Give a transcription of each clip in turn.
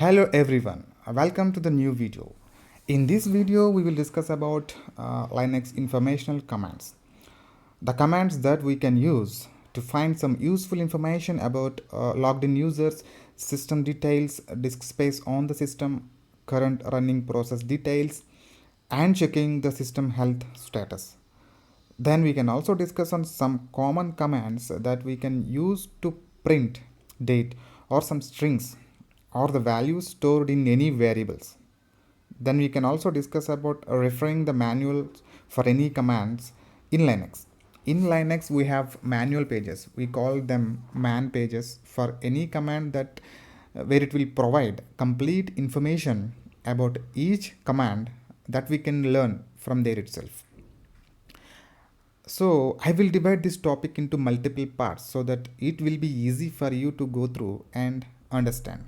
Hello everyone, welcome to the new video. In this video we will discuss about Linux informational commands. The commands that we can use to find some useful information about logged in users, system details, disk space on the system, current running process details, and checking the system health status. Then we can also discuss on some common commands that we can use to print date or some strings or the values stored in any variables. Then we can also discuss about referring the manuals for any commands in Linux. In Linux we have manual pages. We call them man pages for any command that where it will provide complete information about each command that we can learn from there itself. So I will divide this topic into multiple parts so that it will be easy for you to go through and understand.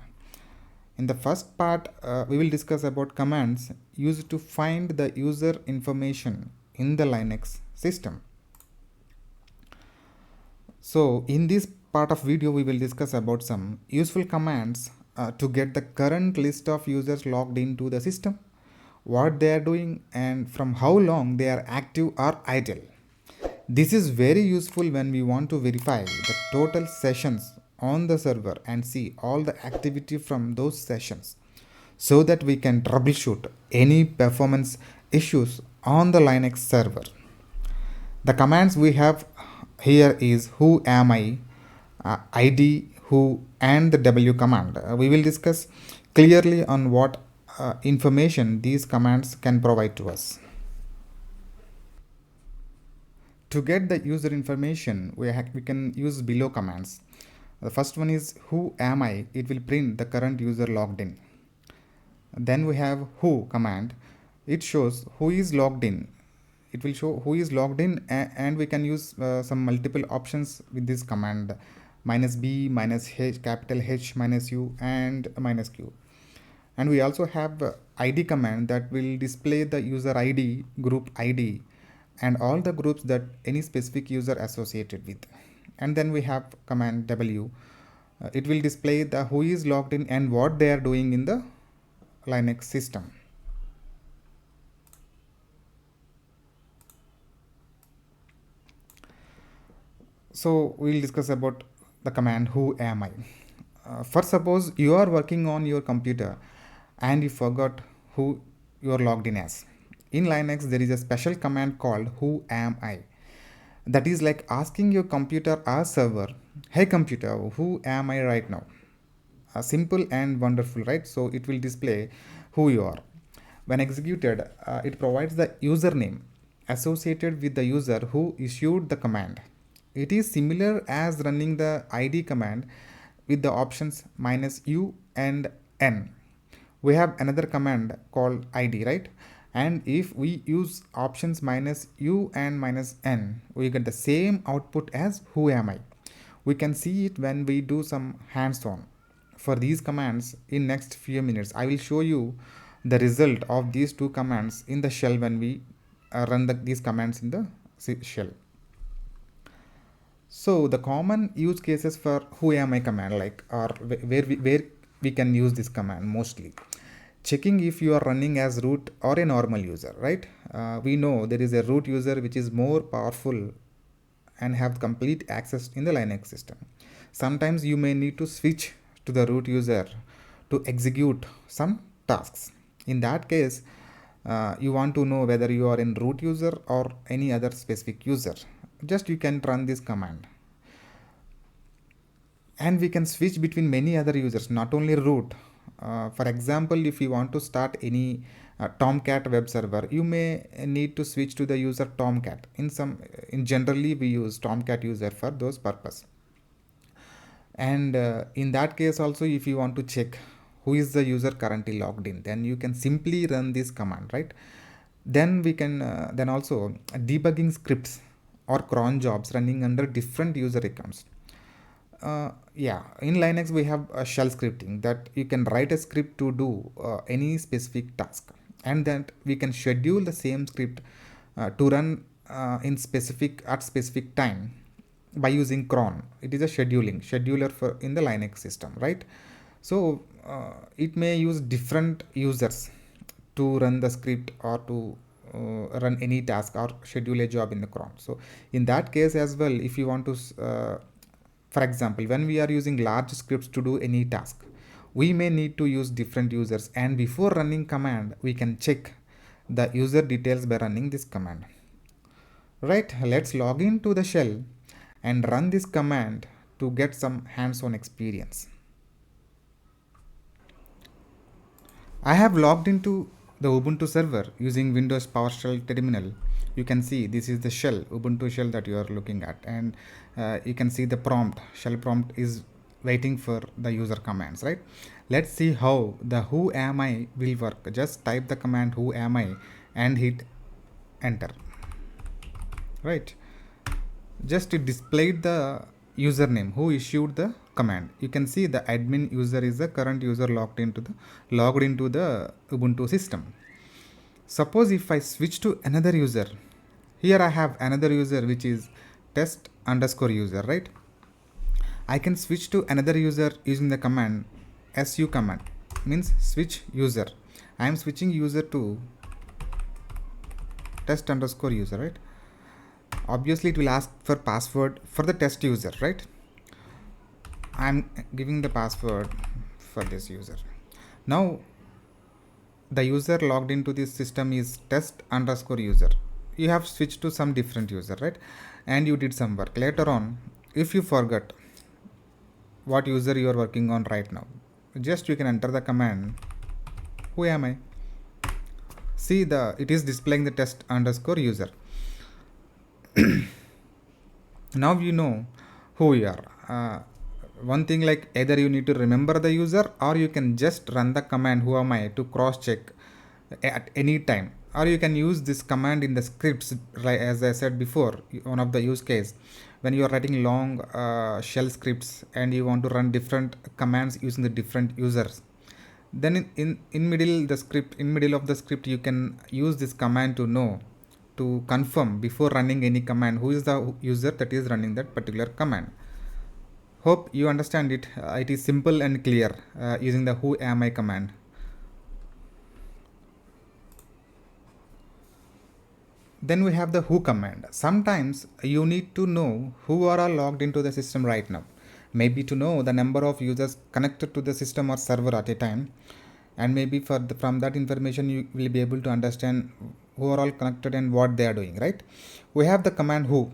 In the first part, we will discuss about commands used to find the user information in the Linux system. So in this part of video, we will discuss about some useful commands to get the current list of users logged into the system, what they are doing, and from how long they are active or idle. This is very useful when we want to verify the total sessions on the server and see all the activity from those sessions so that we can troubleshoot any performance issues on the Linux server. The commands we have here is whoami, id, who, and the w command. We will discuss clearly on what information these commands can provide to us. To get the user information, we can use below commands. The first one is whoami. It will print the current user logged in. Then we have who command. It shows who is logged in. It will show who is logged in, and we can use some multiple options with this command: -b, -h, capital H, -u, and -q. And we also have id command that will display the user id, group id, and all the groups that any specific user associated with. And then we have command w. It will display the who is logged in and what they are doing in the Linux system. So we'll discuss about the command whoami. First, suppose you are working on your computer and you forgot who you are logged in as. In Linux, there is a special command called whoami. That is like asking your computer or server, hey computer, who am I right now? Simple and wonderful, right? So it will display who you are. When executed, it provides the username associated with the user who issued the command. It is similar as running the id command with the options -u and n. We have another command called id, right? And if we use options -u and -n, we get the same output as whoami. We can see it when we do some hands-on. For these commands, in next few minutes, I will show you the result of these two commands in the shell when we run these commands in the shell. So the common use cases for whoami command, like, or where we can use this command mostly. Checking if you are running as root or a normal user, right? We know there is a root user which is more powerful and have complete access in the Linux system. Sometimes you may need to switch to the root user to execute some tasks. In that case, you want to know whether you are in root user or any other specific user. Just you can run this command. And we can switch between many other users, not only root. For example, if you want to start any Tomcat web server, you may need to switch to the user Tomcat. In generally we use Tomcat user for those purpose. And in that case also, if you want to check who is the user currently logged in, then you can simply run this command, right? Then we can then also debugging scripts or cron jobs running under different user accounts. In Linux we have shell scripting that you can write a script to do any specific task, and then we can schedule the same script to run at specific time by using cron. It is a scheduler for in the Linux system, right? So it may use different users to run the script or to run any task or schedule a job in the cron. So in that case as well, if you want to for example, when we are using large scripts to do any task, we may need to use different users, and before running command we can check the user details by running this command. Right, let's log into the shell and run this command to get some hands-on experience. I have logged into the Ubuntu server using Windows PowerShell terminal. You can see this is the shell, Ubuntu shell that you are looking at, and you can see the prompt. Shell prompt is waiting for the user commands, right? Let's see how the who am I will work. Just type the command who am I and hit enter. Right, just it displayed the username who issued the command. You can see the admin user is the current user logged into the Ubuntu system. Suppose if I switch to another user, here I have another user which is test underscore user, right? I can switch to another user using the command su command, means switch user. I am switching user to test underscore user, right? Obviously it will ask for password for the test user, right? I'm giving the password for this user. Now the user logged into this system is test underscore user. You have switched to some different user, right? And you did some work. Later on, if you forgot what user you are working on right now, just you can enter the command who am I. See, it is displaying the test underscore user. Now you know who you are. One thing, like either you need to remember the user or you can just run the command who am I to cross check at any time, or you can use this command in the scripts, like as I said before, one of the use case when you are writing long shell scripts and you want to run different commands using the different users, then in middle of the script you can use this command to know, to confirm before running any command who is the user that is running that particular command. Hope you understand it. It is simple and clear using the who am I command. Then we have the who command. Sometimes you need to know who are all logged into the system right now. Maybe to know the number of users connected to the system or server at a time, and maybe from that information you will be able to understand who are all connected and what they are doing, right? We have the command who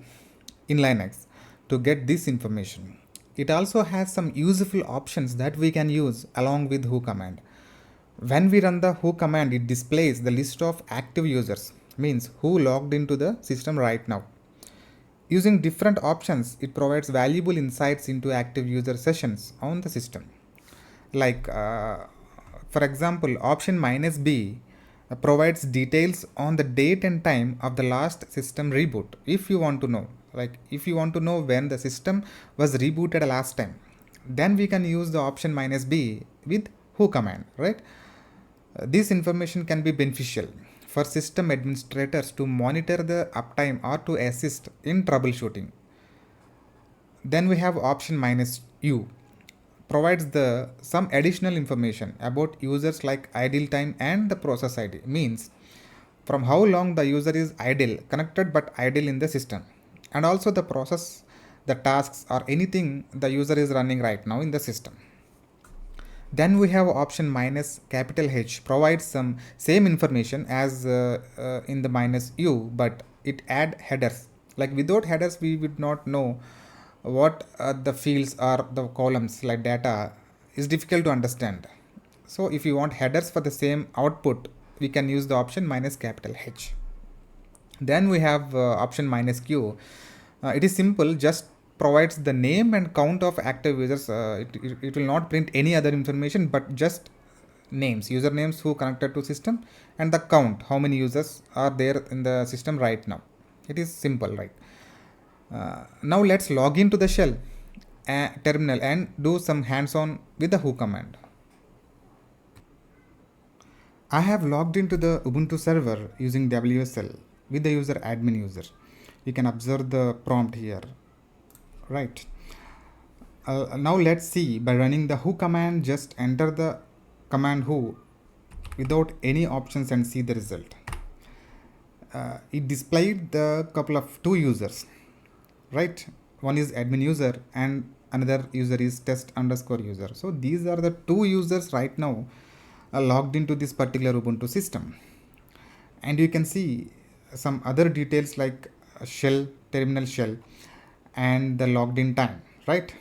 in Linux to get this information. It also has some useful options that we can use along with who command. When we run the who command, it displays the list of active users, means who logged into the system right now. Using different options, it provides valuable insights into active user sessions on the system. Like, for example, option -B provides details on the date and time of the last system reboot. If you want to know, when the system was rebooted last time, then we can use the option -B with who command, right? This information can be beneficial for system administrators to monitor the uptime or to assist in troubleshooting. Then we have option -U provides some additional information about users like idle time and the process ID, means from how long the user is idle, connected but idle in the system, and also the process, the tasks or anything the user is running right now in the system. Then we have option -H provides some same information as in the -U, but it add headers. Like without headers we would not know what the fields or the columns like data is difficult to understand. So if you want headers for the same output, we can use the option -H. Then we have option -Q. It is simple, just provides the name and count of active users. It will not print any other information but just names, usernames who connected to system, and the count, how many users are there in the system right now. It is simple, right? Now let's log into the shell terminal and do some hands-on with the who command. I have logged into the Ubuntu server using WSL with the user admin user. You can observe the prompt here, right? Now let's see, by running the who command, just enter the command who without any options and see the result. It displayed the couple of two users, right? One is admin user and another user is test underscore user. So these are the two users right now logged into this particular Ubuntu system. And you can see some other details like shell, terminal shell, and the logged in time, right?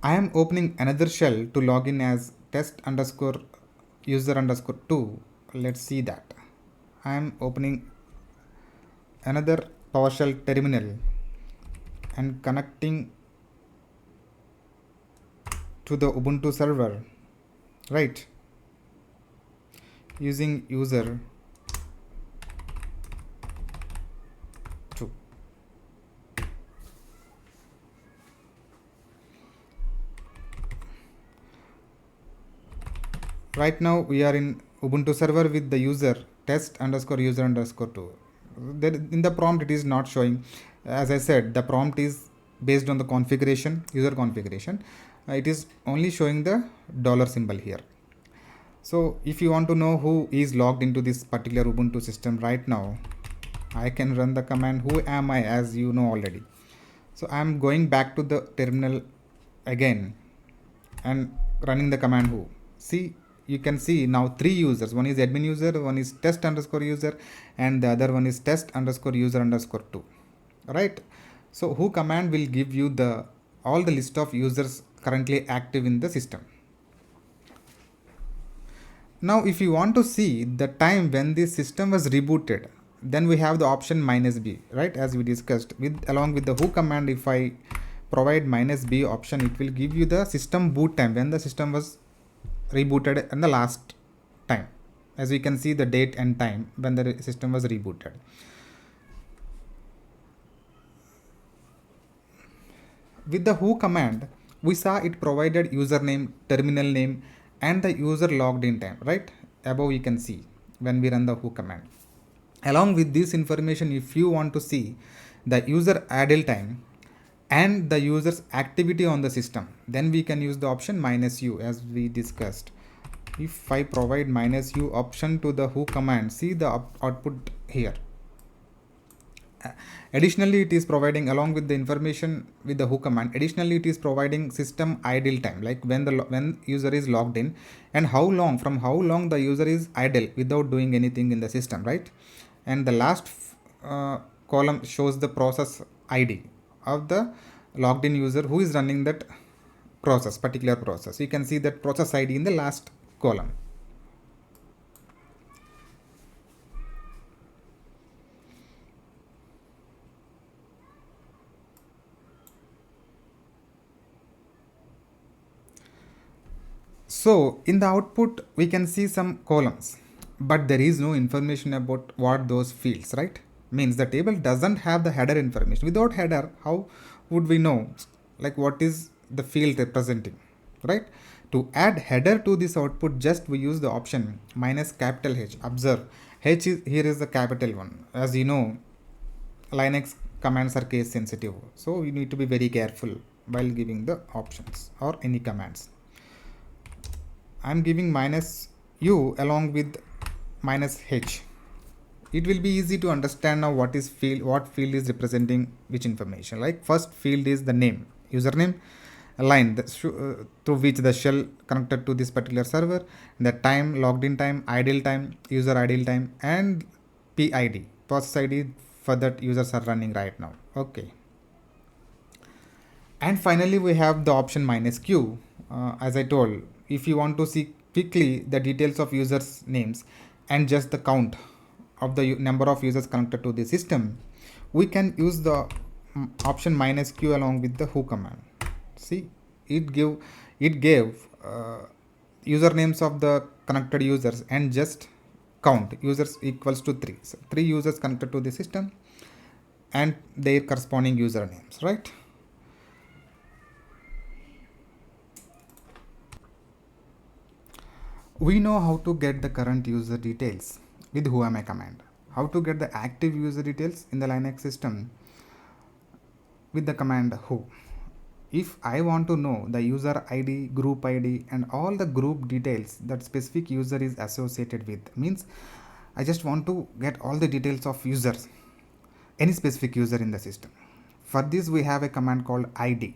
I am opening another shell to log in as test underscore user underscore 2. Let's see that. I am opening another PowerShell terminal and connecting to the Ubuntu server, right? Using user 2. Right now we are in Ubuntu server with the user test underscore user underscore 2. There in the prompt it is not showing. As I said, the prompt is based on the configuration, user configuration. It is only showing the dollar symbol here. So if you want to know who is logged into this particular Ubuntu system right now, I can run the command who am I, as you know already. So I am going back to the terminal again and running the command who. See, you can see now three users. One is admin user, one is test underscore user, and the other one is test underscore user underscore 2, right? So who command will give you the all the list of users currently active in the system. Now if you want to see the time when the system was rebooted, then we have the option -b, right? As we discussed, with along with the who command, if I provide -b option, it will give you the system boot time when the system was rebooted in the last time. As we can see the date and time when the system was rebooted. With the who command, we saw it provided username, terminal name, and the user logged in time, right? Above you can see when we run the who command. Along with this information, if you want to see the user idle time and the user's activity on the system, then we can use the option -u as we discussed. If I provide -u option to the who command, see the output here. Additionally, it is providing, along with the information with the who command, additionally it is providing system idle time, like when user is logged in and how long, from how long the user is idle without doing anything in the system, right? And the last column shows the process ID of the logged in user who is running that process, particular process. You can see that process ID in the last column. So in the output, we can see some columns, but there is no information about what those fields, right? Means the table doesn't have the header information. Without header, how would we know like what is the field representing, right? To add header to this output, just we use the option -H. Observe, H is here is the capital one. As you know, Linux commands are case sensitive, so you need to be very careful while giving the options or any commands. I'm giving -u along with -h. It will be easy to understand now what field is representing which information. Like first field is the name, username, a line through which the shell connected to this particular server, the time, logged in time, idle time, user idle time, and PID, process ID for that users are running right now. Okay. And finally, we have the option -q. As I told, if you want to see quickly the details of users' names and just the count of the number of users connected to the system, we can use the option -q along with the who command. See, it gave usernames of the connected users and just count users equals to 3. So 3 users connected to the system and their corresponding usernames, right? We know how to get the current user details with whoami command. How to get the active user details in the Linux system? with the command who. If I want to know the user ID, group ID and all the group details that specific user is associated with, means I just want to get all the details of users, any specific user in the system. For this we have a command called id.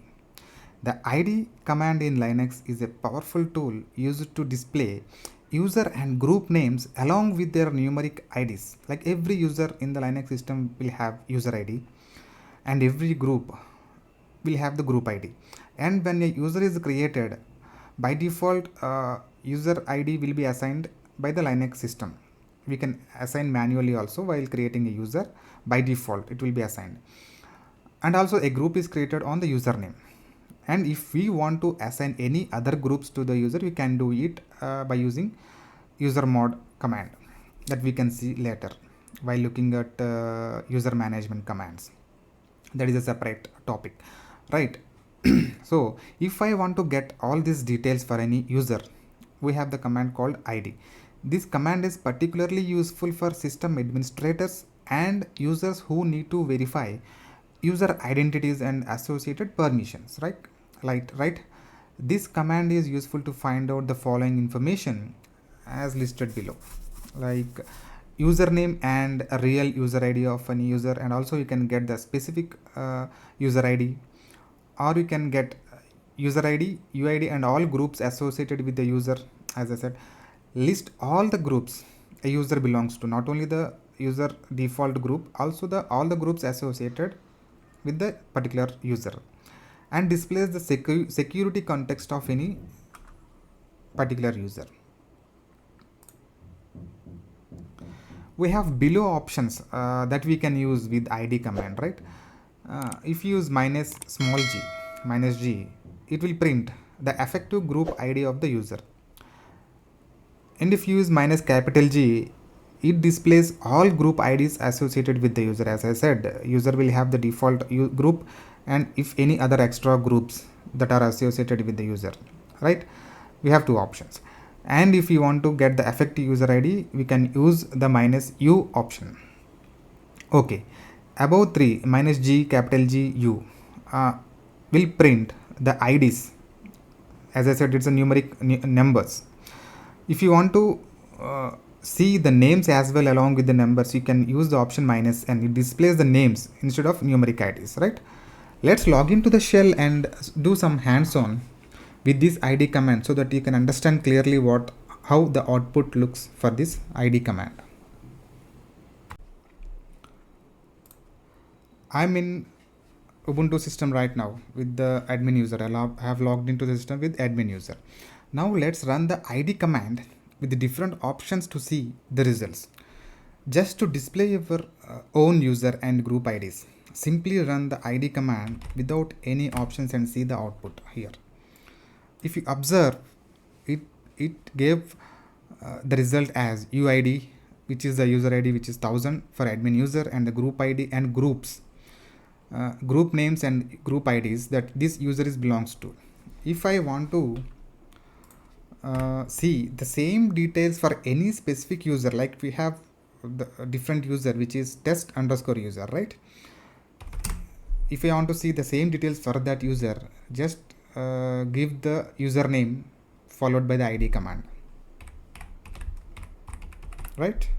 The id command in Linux is a powerful tool used to display user and group names along with their numeric IDs. Like every user in the Linux system will have user ID and every group will have the group ID. And when a user is created, by default user ID will be assigned by the Linux system. We can assign manually also while creating a user. By default it will be assigned. And also a group is created on the username. And if we want to assign any other groups to the user, we can do it by using usermod command that we can see later while looking at user management commands. That is a separate topic, right? So if I want to get all these details for any user, we have the command called id. This command is particularly useful for system administrators and users who need to verify user identities and associated permissions, right? This command is useful to find out the following information as listed below, like username and a real user ID of any user, and also you can get the specific user ID, or you can get user ID, UID and all groups associated with the user. As I said, list all the groups a user belongs to, not only the user default group, also all the groups associated with the particular user, and displays the security context of any particular user. We have below options that we can use with id command, right? If you use -g, it will print the effective group ID of the user. And if you use -G, it displays all group IDs associated with the user. As I said, user will have the default group and if any other extra groups that are associated with the user, right? We have two options. And if you want to get the effective user ID, we can use the -u option. Okay, above 3 -G will print the IDs. As I said, it's a numeric numbers. If you want to see the names as well along with the numbers, you can use the option -n. It displays the names instead of numeric IDs, right? Let's log into the shell and do some hands-on with this id command so that you can understand clearly how the output looks for this id command. I'm in Ubuntu system right now with the admin user. I have logged into the system with admin user. Now let's run the id command with the different options to see the results. Just to display your own user and group IDs, simply run the id command without any options and see the output here. If you observe, it gave the result as UID, which is the user ID, which is 1000 for admin user, and the group ID and groups, group names and group IDs that this user belongs to. If I want to see the same details for any specific user, like we have the different user which is test_user, right? If I want to see the same details for that user, just give the username followed by the id command, right?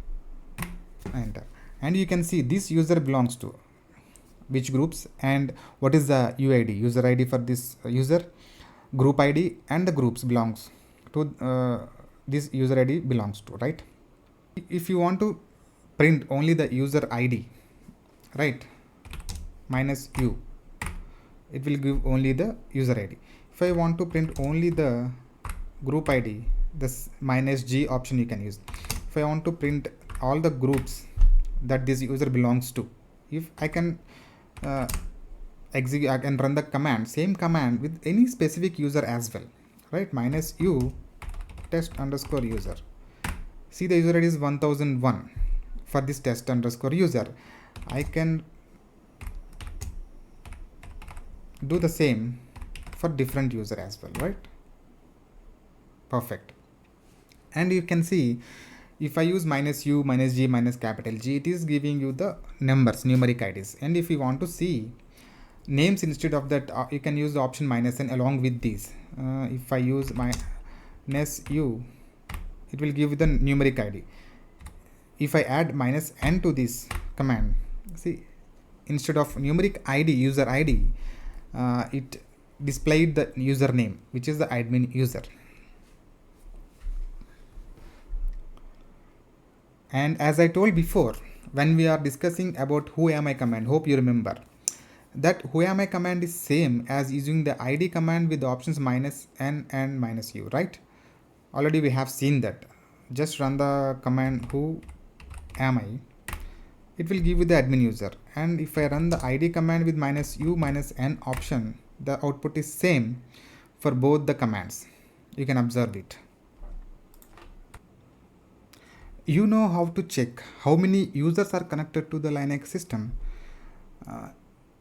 Enter, and you can see this user belongs to which groups and what is the UID, user ID for this user, group ID and the groups belongs to this user ID belongs to, right? If you want to print only the user ID, right, -u, it will give only the user ID. If I want to print only the group ID, this -g option you can use. If I want to print all the groups that this user belongs to, if I can execute, I can run the command, same command with any specific user as well, right? -u test_user. See, the user ID is 1001 for this test_user. I can do the same for different user as well, right? Perfect. And you can see, if I use -u, -g, -G, it is giving you the numbers, numeric IDs. And if you want to see names instead of that, you can use the option minus n along with these. If I use minus u, it will give the numeric id. If I add minus n to this command, see, instead of numeric id, user id, it displayed the username, which is the admin user. And as I told before, when we are discussing about whoami command, hope you remember that whoami command is same as using the id command with the options minus n and minus u, right? Already we have seen that. Just run the command who am I, it will give you the admin user. And if I run the id command with minus u minus n option, the output is same for both the commands. You can observe it. You know how to check how many users are connected to the Linux system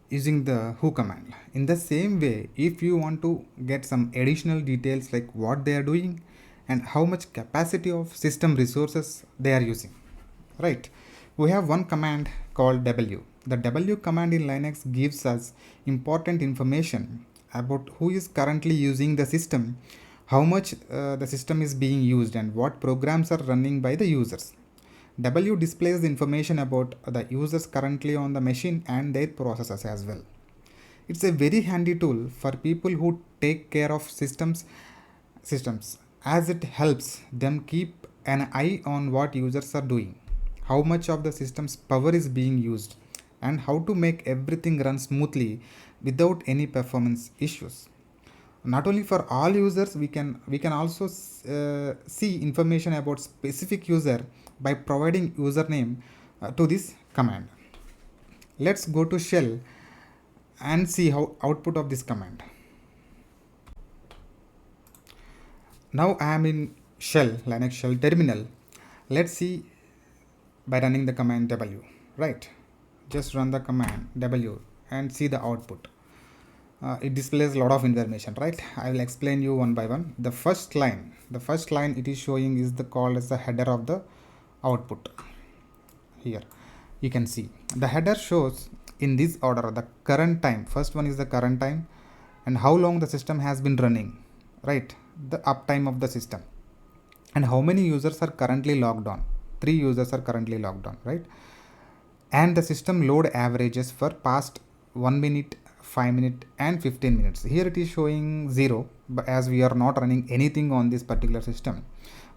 using the who command. In the same way, if you want to get some additional details like what they are doing and how much capacity of system resources they are using, right? We have one command called w. The w command in Linux gives us important information about who is currently using the system, how much the system is being used, and what programs are running by the users. W displays the information about the users currently on the machine and their processes as well. It's a very handy tool for people who take care of systems as it helps them keep an eye on what users are doing, how much of the system's power is being used, and how to make everything run smoothly without any performance issues. Not only for all users, we can also see information about specific user by providing username to this command. Let's go to shell and see how output of this command. Now I am in shell, Linux shell terminal. Let's see by running the command w, right? Just run the command w and see the output. It displays a lot of information, right? I will explain you one by one. The first line it is showing is called as the header of the output. Here you can see the header shows in this order the current time. First one is the current time and how long the system has been running, right? The uptime of the system and how many users are currently logged on. 3 users are currently logged on, right? And the system load averages for past 1 minute, 5 minutes and 15 minutes. Here it is showing 0, but as we are not running anything on this particular system.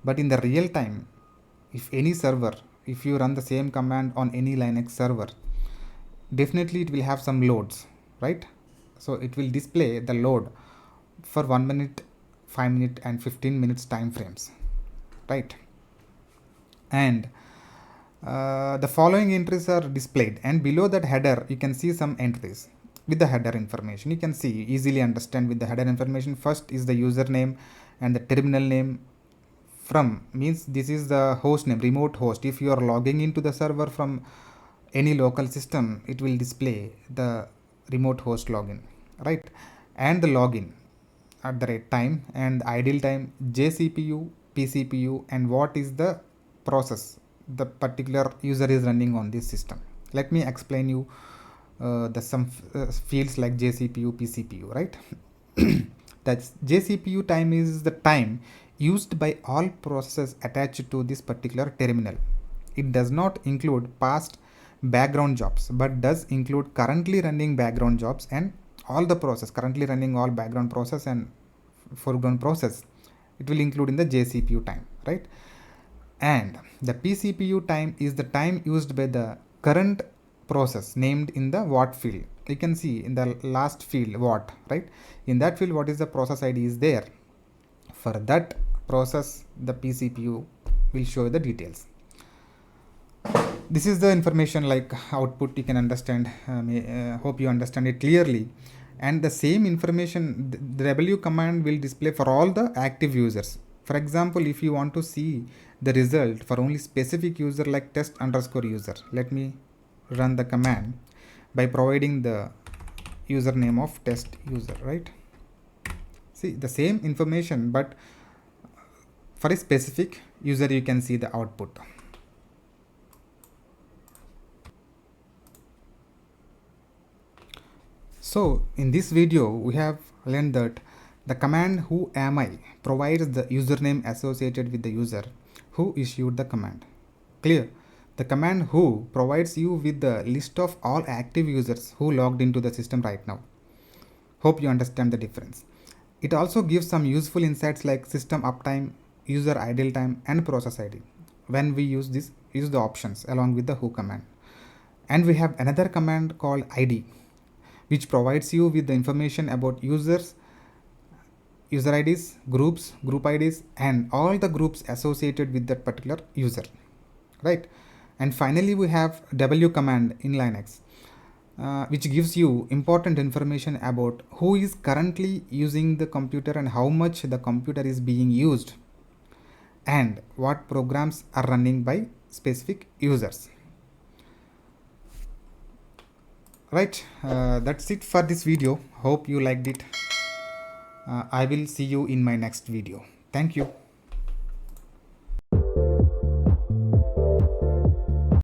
But in the real time, if you run the same command on any Linux server, definitely it will have some loads, right? So it will display the load for 1 minute, 5 minutes and 15 minutes time frames, right? And the following entries are displayed, and below that header you can see some entries with the header information. You can see, easily understand with the header information. First is the username and the terminal name. From means this is the host name, remote host. If you are logging into the server from any local system, it will display the remote host login, right? And the login at the right time and idle time, JCPU, PCPU, and what is the process the particular user is running on this system. Let me explain you the some fields like JCPU, PCPU, right? That's JCPU time is the time used by all processes attached to this particular terminal. It does not include past background jobs, but does include currently running background jobs and all the process currently running all background process and foreground process. It will include in the JCPU time, right? And the PCPU time is the time used by the current process named in the watt field. You can see in the last field watt, right? In that field, what is the process ID is there. For that process, the PCPU will show the details. This is the information like output. You can understand. Hope you understand it clearly. And the same information, the W command will display for all the active users. For example, if you want to see the result for only specific user like test underscore user, let me run the command by providing the username of test user, right? See the same information, but for a specific user you can see the output. So in this video we have learned that the command whoami provides the username associated with the user who issued the command. Clear? The command who provides you with the list of all active users who logged into the system right now. Hope you understand the difference. It also gives some useful insights like system uptime, user idle time and process ID when we use the options along with the who command. And we have another command called id, which provides you with the information about users, user IDs, groups, group IDs, and all the groups associated with that particular user, right? And finally, we have W command in Linux, which gives you important information about who is currently using the computer and how much the computer is being used and what programs are running by specific users. Right, that's it for this video. Hope you liked it. I will see you in my next video. Thank you.